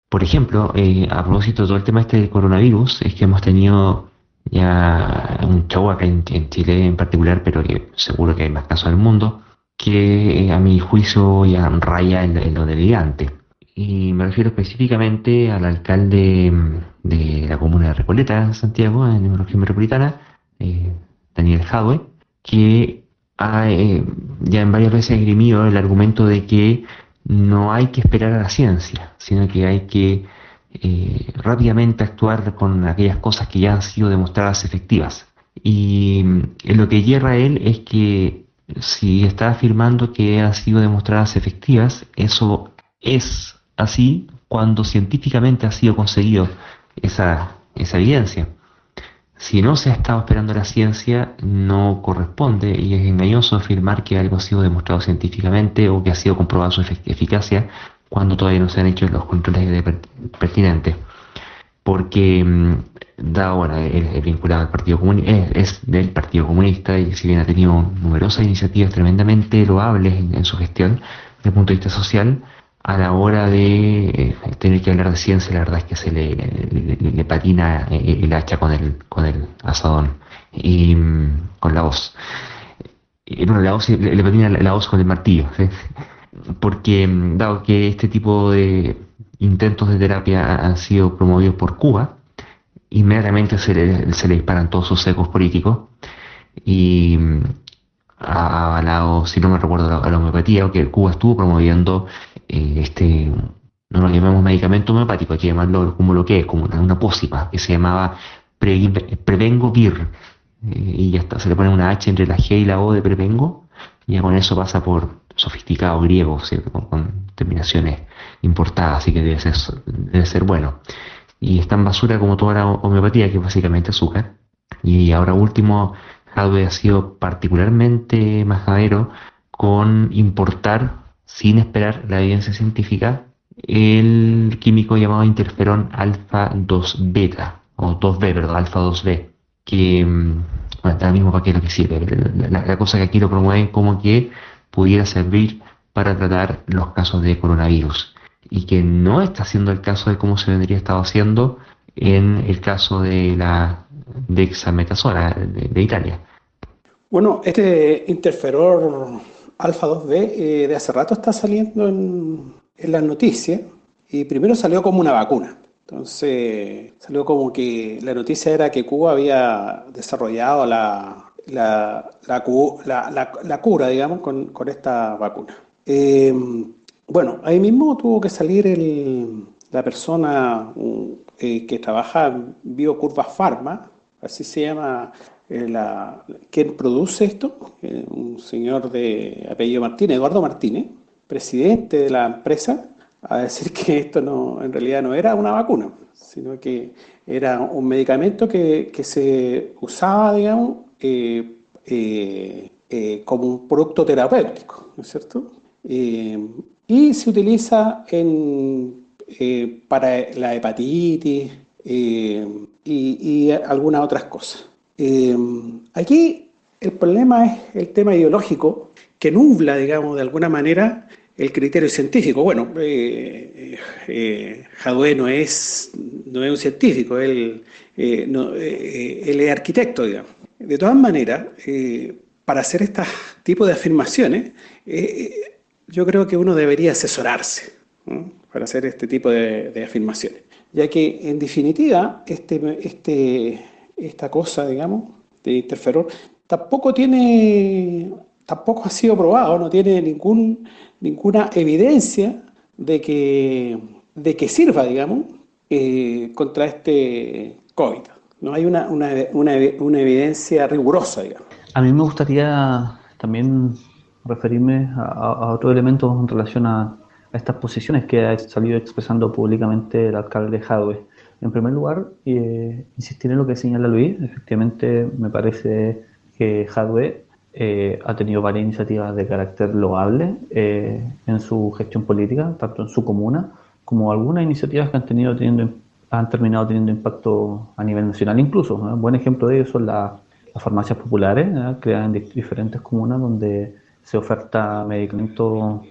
Por ejemplo, a propósito de todo el tema este del coronavirus, es que hemos tenido ya un show acá en Chile en particular, pero que seguro que hay más casos en el mundo, que a mi juicio ya raya en lo delirante. Y me refiero específicamente al alcalde de la comuna de Recoleta, en Santiago, en la región metropolitana, eh, Daniel Jadwe, que ha ya en varias veces esgrimido el argumento de que no hay que esperar a la ciencia, sino que hay que rápidamente actuar con aquellas cosas que ya han sido demostradas efectivas. Y en lo que hierra él es que si está afirmando que han sido demostradas efectivas, eso es así cuando científicamente ha sido conseguido esa evidencia. Si no se ha estado esperando la ciencia, no corresponde y es engañoso afirmar que algo ha sido demostrado científicamente o que ha sido comprobada su eficacia cuando todavía no se han hecho los controles pertinentes. Porque, dado, bueno, él es vinculado al Partido Comunista, es del Partido Comunista y si bien ha tenido numerosas iniciativas tremendamente loables en su gestión desde el punto de vista social, a la hora de tener que hablar de ciencia, la verdad es que le patina el hacha con el asadón y con la hoz. No, la hoz le patina la hoz con el martillo, ¿sí? Porque dado que este tipo de intentos de terapia han sido promovidos por Cuba, inmediatamente se le disparan todos sus ecos políticos y ha avalado, si no me recuerdo, la homeopatía, o que Cuba estuvo promoviendo no lo llamemos medicamento homeopático, hay que llamarlo como lo que es, como una pócima que se llamaba Prevengo Vir, y ya está, se le pone una H entre la G y la O de Prevengo, y ya con eso pasa por sofisticado griego, ¿cierto? Con terminaciones importadas, así que debe ser bueno. Y es tan basura como toda la homeopatía, que es básicamente azúcar. Y ahora último, Hadwe ha sido particularmente majadero con importar, sin esperar la evidencia científica, el químico llamado interferón alfa 2 beta, o 2B, perdón, alfa 2B, que, bueno, está mismo para qué es lo que sirve. La cosa que aquí lo promueven como que pudiera servir para tratar los casos de coronavirus y que no está siendo el caso de cómo se vendría estado haciendo en el caso de la dexametasona de Italia. Bueno, este interferón alfa 2B de hace rato está saliendo en las noticias y primero salió como una vacuna. Entonces salió como que la noticia era que Cuba había desarrollado la cura, digamos, con esta vacuna. Bueno, ahí mismo tuvo que salir la persona que trabaja en Biocurva Pharma, así se llama quien produce esto, un señor de apellido Martínez, Eduardo Martínez, presidente de la empresa, a decir que esto no, en realidad no era una vacuna, sino que era un medicamento que se usaba, digamos, como un producto terapéutico, ¿no es cierto? Y se utiliza para la hepatitis y algunas otras cosas. Eh, Aquí el problema es el tema ideológico que nubla, digamos, de alguna manera el criterio científico. Bueno, Jadwe no es un científico, él es arquitecto, digamos. De todas maneras, para hacer este tipo de afirmaciones, yo creo que uno debería asesorarse, ¿no? Para hacer este tipo de afirmaciones, ya que en definitiva esta cosa, digamos, de interferón, tampoco ha sido probado, no tiene ninguna evidencia de que sirva, digamos, contra este COVID. No hay una evidencia rigurosa, digamos. A mí me gustaría también referirme a otro elemento en relación a estas posiciones que ha salido expresando públicamente el alcalde Jadwe. En primer lugar, insistir en lo que señala Luis. Efectivamente, me parece que Jadwe ha tenido varias iniciativas de carácter loable en su gestión política, tanto en su comuna como algunas iniciativas que han terminado teniendo impacto a nivel nacional incluso. Un buen ejemplo de ello son las farmacias populares, creadas en diferentes comunas donde se oferta medicamentos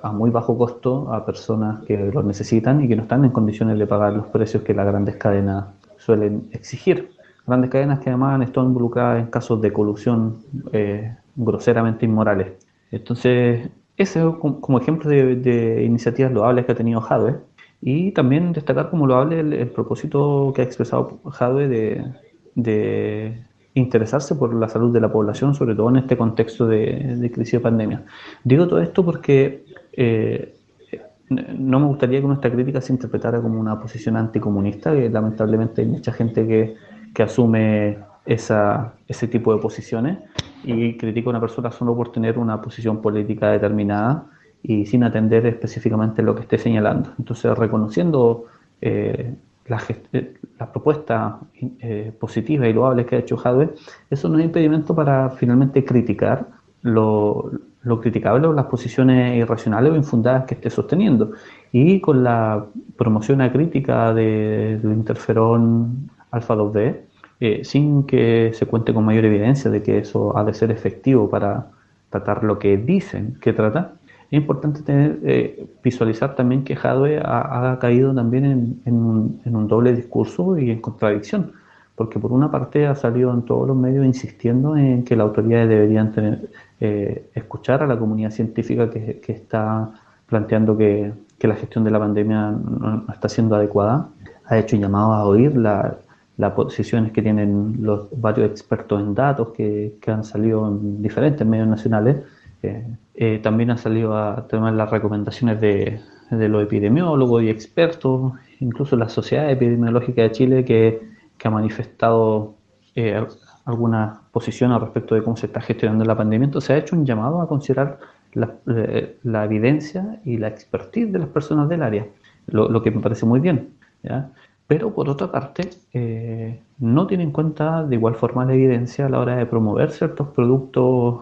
a muy bajo costo a personas que los necesitan y que no están en condiciones de pagar los precios que las grandes cadenas suelen exigir. Grandes cadenas que además han estado involucradas en casos de colusión groseramente inmorales. Entonces, ese es como ejemplo de iniciativas loables que ha tenido Jadwe. Y también destacar como loable el propósito que ha expresado Jadwe de interesarse por la salud de la población, sobre todo en este contexto de crisis de pandemia. Digo todo esto porque no me gustaría que nuestra crítica se interpretara como una posición anticomunista, que lamentablemente hay mucha gente que asume ese tipo de posiciones y critica a una persona solo por tener una posición política determinada y sin atender específicamente lo que esté señalando. Entonces, reconociendo las propuestas positivas y loables que ha hecho Jadwe, eso no es impedimento para finalmente criticar lo criticable o las posiciones irracionales o infundadas que esté sosteniendo. Y con la promoción acrítica del interferón alfa 2B, sin que se cuente con mayor evidencia de que eso ha de ser efectivo para tratar lo que dicen que trata, es importante visualizar también que Jadwe ha caído también en un doble discurso y en contradicción, porque por una parte ha salido en todos los medios insistiendo en que las autoridades deberían escuchar a la comunidad científica que está planteando que la gestión de la pandemia no está siendo adecuada. Ha hecho llamados a oír las posiciones que tienen los varios expertos en datos que han salido en diferentes medios nacionales. También han salido a tomar las recomendaciones de los epidemiólogos y expertos, incluso la Sociedad Epidemiológica de Chile que ha manifestado algunas posiciones al respecto de cómo se está gestionando la pandemia. Entonces se ha hecho un llamado a considerar la evidencia y la expertise de las personas del área, lo que me parece muy bien, ¿ya? Pero por otra parte, no tiene en cuenta de igual forma la evidencia a la hora de promover ciertos productos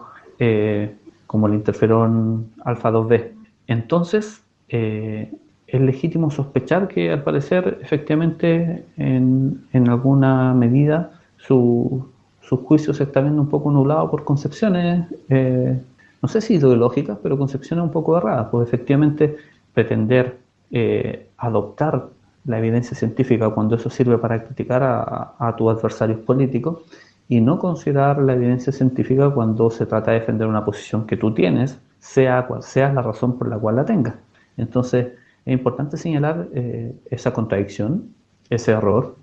como el interferón alfa 2B. Entonces, es legítimo sospechar que al parecer efectivamente en alguna medida su juicio se está viendo un poco nublado por concepciones, no sé si ideológicas, pero concepciones un poco erradas. Pues efectivamente pretender adoptar la evidencia científica cuando eso sirve para criticar a tus adversarios políticos y no considerar la evidencia científica cuando se trata de defender una posición que tú tienes, sea cual sea la razón por la cual la tengas. Entonces, es importante señalar esa contradicción, ese error,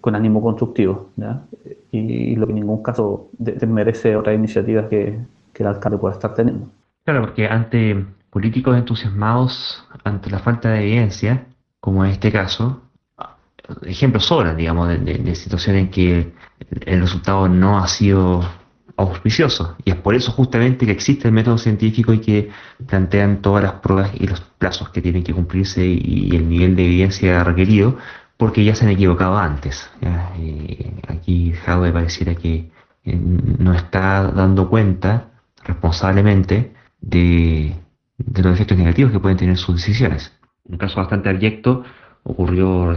con ánimo constructivo, ¿ya? Y lo que en ningún caso merece otras iniciativas que el alcalde pueda estar teniendo. Claro, porque ante políticos entusiasmados ante la falta de evidencia, como en este caso, ejemplos sobran, digamos, de situaciones en que el resultado no ha sido auspicioso. Y es por eso justamente que existe el método científico y que plantean todas las pruebas y los plazos que tienen que cumplirse y el nivel de evidencia requerido, porque ya se han equivocado antes. Aquí Jadwe pareciera que no está dando cuenta responsablemente de los efectos negativos que pueden tener sus decisiones. Un caso bastante abyecto ocurrió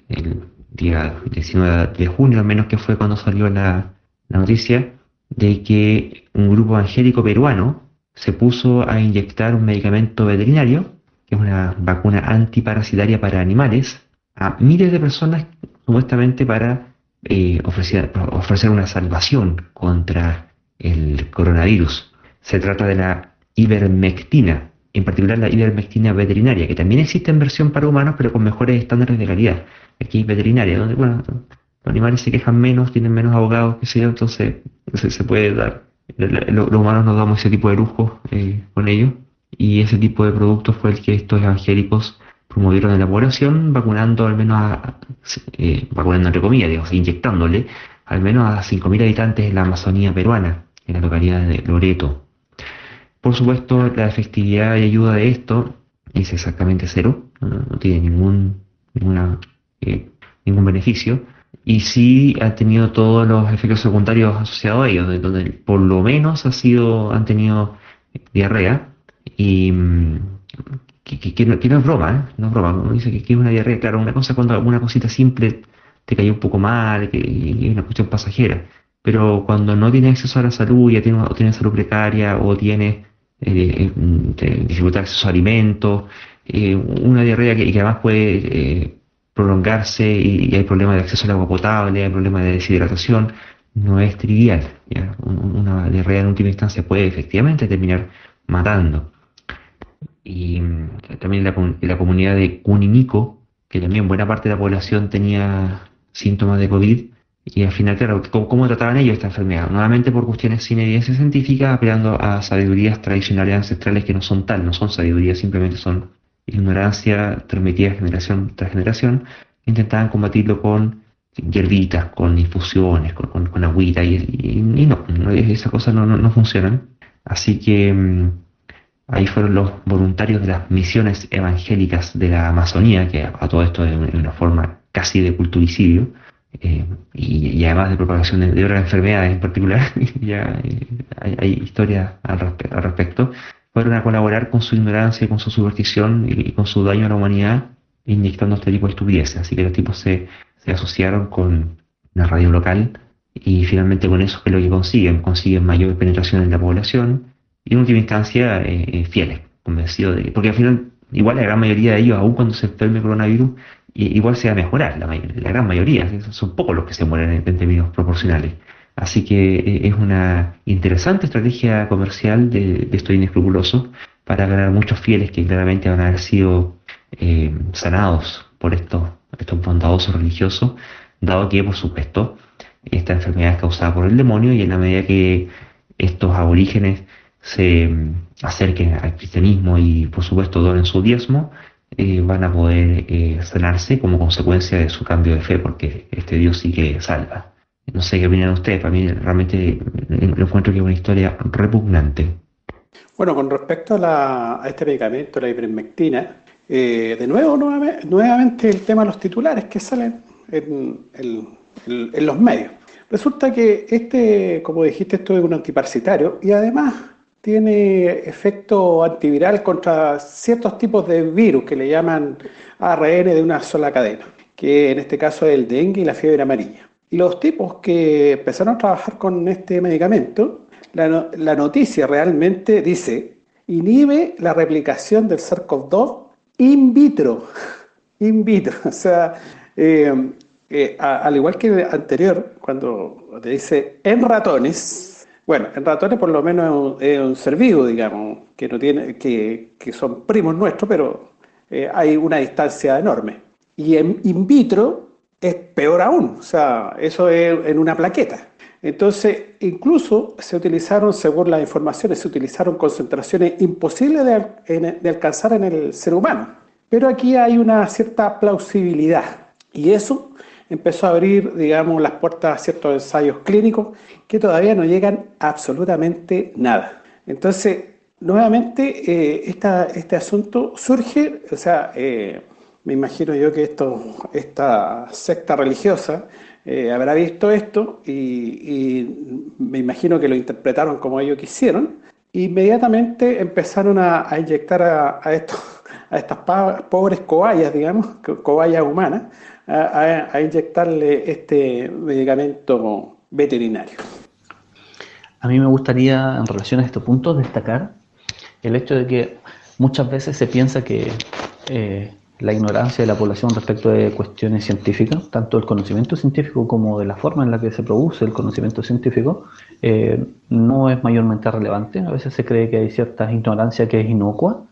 el día 19 de junio, al menos, que fue cuando salió la noticia de que un grupo evangélico peruano se puso a inyectar un medicamento veterinario, que es una vacuna antiparasitaria para animales, a miles de personas, supuestamente para ofrecer una salvación contra el coronavirus. Se trata de la ivermectina, en particular la ivermectina veterinaria, que también existe en versión para humanos, pero con mejores estándares de calidad. Aquí veterinaria, donde los animales se quejan menos, tienen menos abogados, qué sé yo, entonces se puede dar. Los humanos nos damos ese tipo de lujo con ello, y ese tipo de productos fue el que estos evangélicos promovieron en la población, vacunando al menos vacunando entre comillas, digamos, inyectándole al menos a 5.000 habitantes en la Amazonía peruana, en la localidad de Loreto. Por supuesto, la efectividad y ayuda de esto es exactamente cero, no tiene ningún beneficio, y sí ha tenido todos los efectos secundarios asociados a ellos, donde por lo menos han tenido diarrea, y que no es broma, no es broma. Uno dice que es una diarrea, claro, una cosa cuando alguna cosita simple te cayó un poco mal, y es una cuestión pasajera, pero cuando no tiene acceso a la salud, ya tiene, o tiene salud precaria o tiene dificultad de acceso a alimentos, una diarrea que además puede prolongarse y hay problemas de acceso al agua potable, hay problemas de deshidratación, no es trivial, ¿ya? Una diarrea en última instancia puede efectivamente terminar matando. Y también la comunidad de Cuninico, que también buena parte de la población tenía síntomas de COVID, y al final, claro, ¿cómo trataban ellos esta enfermedad? Nuevamente por cuestiones sin evidencia científica, apelando a sabidurías tradicionales ancestrales que no son tal, no son sabiduría, simplemente son ignorancia transmitida generación tras generación. Intentaban combatirlo con hierbitas, con infusiones, con agüita, y no, esas cosas no funcionan. Así que ahí fueron los voluntarios de las misiones evangélicas de la Amazonía, que a todo esto en una forma casi de culturicidio, y además de propagación de otras enfermedades en particular, ya hay historias al respecto, fueron a colaborar con su ignorancia, con su superstición y con su daño a la humanidad, inyectando este tipo de estupideces. Así que los tipos se asociaron con la radio local y finalmente con eso es lo que consiguen mayor penetración en la población y en última instancia fieles, convencidos de que, porque al final igual la gran mayoría de ellos, aun cuando se enferme el coronavirus, igual se va a mejorar, la gran mayoría, son pocos los que se mueren en términos proporcionales. Así que es una interesante estrategia comercial de estos inescrupulosos para ganar muchos fieles que claramente van a haber sido sanados por estos bondadosos religiosos, dado que, por supuesto, esta enfermedad es causada por el demonio y en la medida que estos aborígenes se acerquen al cristianismo y, por supuesto, donen su diezmo, van a poder sanarse como consecuencia de su cambio de fe, porque este Dios sí que salva. No sé qué opinan ustedes, para mí realmente lo encuentro que es una historia repugnante. Bueno, con respecto a este medicamento, la ivermectina, de nuevo, nuevamente el tema de los titulares que salen en los medios. Resulta que como dijiste, esto es un antiparasitario y además tiene efecto antiviral contra ciertos tipos de virus que le llaman ARN de una sola cadena, que en este caso es el dengue y la fiebre amarilla. Y los tipos que empezaron a trabajar con este medicamento, la noticia realmente dice, inhibe la replicación del SARS-CoV-2 in vitro, in vitro, o sea, al igual que el anterior, cuando te dice en ratones, bueno, en ratones por lo menos es un ser vivo, digamos, que no tiene, que son primos nuestros, pero hay una distancia enorme. Y en in vitro es peor aún, o sea, eso es en una plaqueta. Entonces, incluso se utilizaron, según las informaciones, se utilizaron concentraciones imposibles de alcanzar en el ser humano. Pero aquí hay una cierta plausibilidad y eso empezó a abrir, digamos, las puertas a ciertos ensayos clínicos que todavía no llegan a absolutamente nada. Entonces, nuevamente, este asunto surge, o sea, me imagino yo que esta secta religiosa habrá visto esto y me imagino que lo interpretaron como ellos quisieron. Inmediatamente empezaron a inyectar a estas pobres cobayas, digamos, cobayas humanas, a inyectarle este medicamento veterinario. A mí me gustaría, en relación a este punto, destacar el hecho de que muchas veces se piensa que la ignorancia de la población respecto de cuestiones científicas, tanto del conocimiento científico como de la forma en la que se produce el conocimiento científico, no es mayormente relevante. A veces se cree que hay cierta ignorancia que es inocua,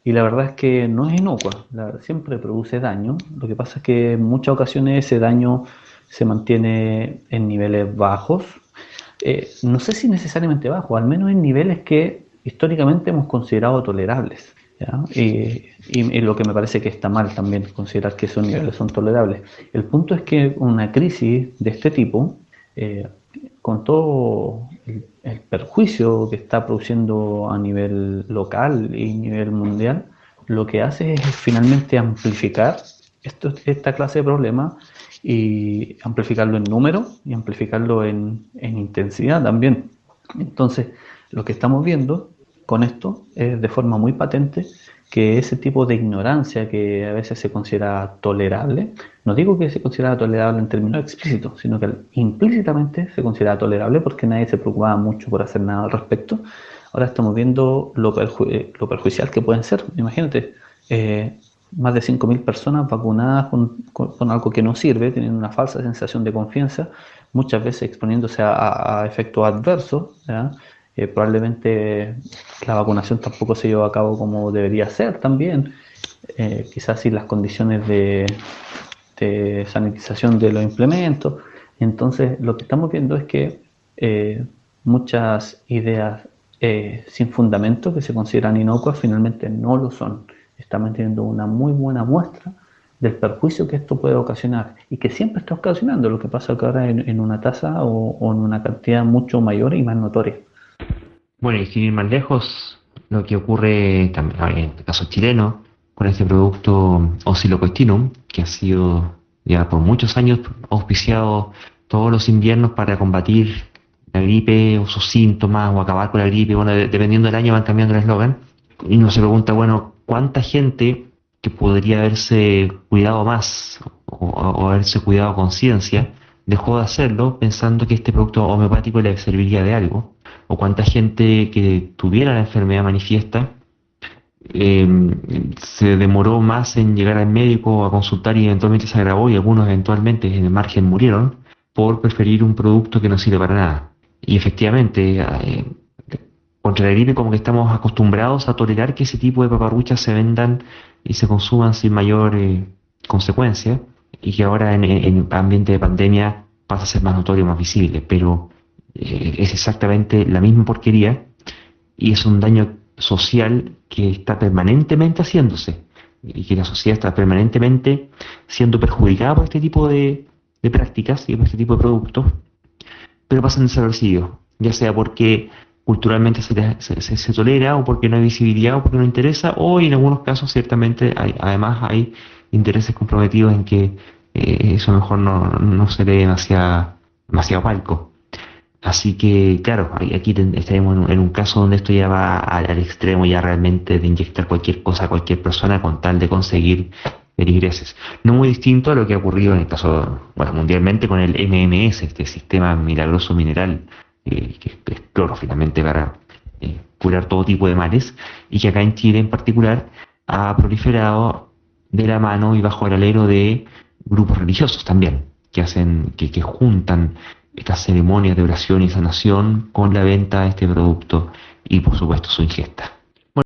y la verdad es que no es inocua, siempre produce daño. Lo que pasa es que en muchas ocasiones ese daño se mantiene en niveles bajos, no sé si necesariamente bajos, al menos en niveles que históricamente hemos considerado tolerables, ¿ya? Y lo que me parece que está mal también considerar que esos niveles son tolerables. El punto es que una crisis de este tipo, con todo el perjuicio que está produciendo a nivel local y a nivel mundial, lo que hace es finalmente amplificar esta clase de problemas y amplificarlo en número y amplificarlo en intensidad también. Entonces, lo que estamos viendo con esto es de forma muy patente que ese tipo de ignorancia que a veces se considera tolerable, no digo que se considera tolerable en términos explícitos, sino que implícitamente se considera tolerable porque nadie se preocupaba mucho por hacer nada al respecto. Ahora estamos viendo lo perjudicial que pueden ser. Imagínate, más de 5.000 personas vacunadas con algo que no sirve, teniendo una falsa sensación de confianza, muchas veces exponiéndose a efectos adversos, ¿ya? Probablemente la vacunación tampoco se llevó a cabo como debería ser también, quizás sin las condiciones de sanitización de los implementos. Entonces, lo que estamos viendo es que muchas ideas sin fundamento que se consideran inocuas finalmente no lo son. Estamos teniendo una muy buena muestra del perjuicio que esto puede ocasionar y que siempre está ocasionando. Lo que pasa que ahora en una tasa o en una cantidad mucho mayor y más notoria. Bueno, y sin ir más lejos, lo que ocurre también en el caso chileno con este producto Oscillocostinum, que ha sido ya por muchos años auspiciado todos los inviernos para combatir la gripe o sus síntomas o acabar con la gripe. Bueno, dependiendo del año van cambiando el eslogan. Y uno se pregunta, bueno, ¿cuánta gente que podría haberse cuidado más o haberse cuidado a conciencia dejó de hacerlo pensando que este producto homeopático le serviría de algo? ¿O cuánta gente que tuviera la enfermedad manifiesta se demoró más en llegar al médico a consultar y eventualmente se agravó y algunos eventualmente en el margen murieron por preferir un producto que no sirve para nada? Y efectivamente, contra la gripe como que estamos acostumbrados a tolerar que ese tipo de paparruchas se vendan y se consuman sin mayor consecuencia, y que ahora en ambiente de pandemia pasa a ser más notorio, más visible, pero es exactamente la misma porquería y es un daño social que está permanentemente haciéndose y que la sociedad está permanentemente siendo perjudicada por este tipo de prácticas y por este tipo de productos, pero pasan desapercibidos, ya sea porque culturalmente se tolera o porque no hay visibilidad o porque no interesa, o en algunos casos ciertamente además hay intereses comprometidos en que eso mejor no se le dé demasiado palco. Así que, claro, aquí estaremos en un caso donde esto ya va al extremo ya realmente de inyectar cualquier cosa a cualquier persona con tal de conseguir feligreses. No muy distinto a lo que ha ocurrido en el caso, bueno, mundialmente con el MMS, este sistema milagroso mineral, que es cloro finalmente para curar todo tipo de males, y que acá en Chile en particular ha proliferado de la mano y bajo el alero de grupos religiosos también, que juntan estas ceremonias de oración y sanación con la venta de este producto y por supuesto su ingesta.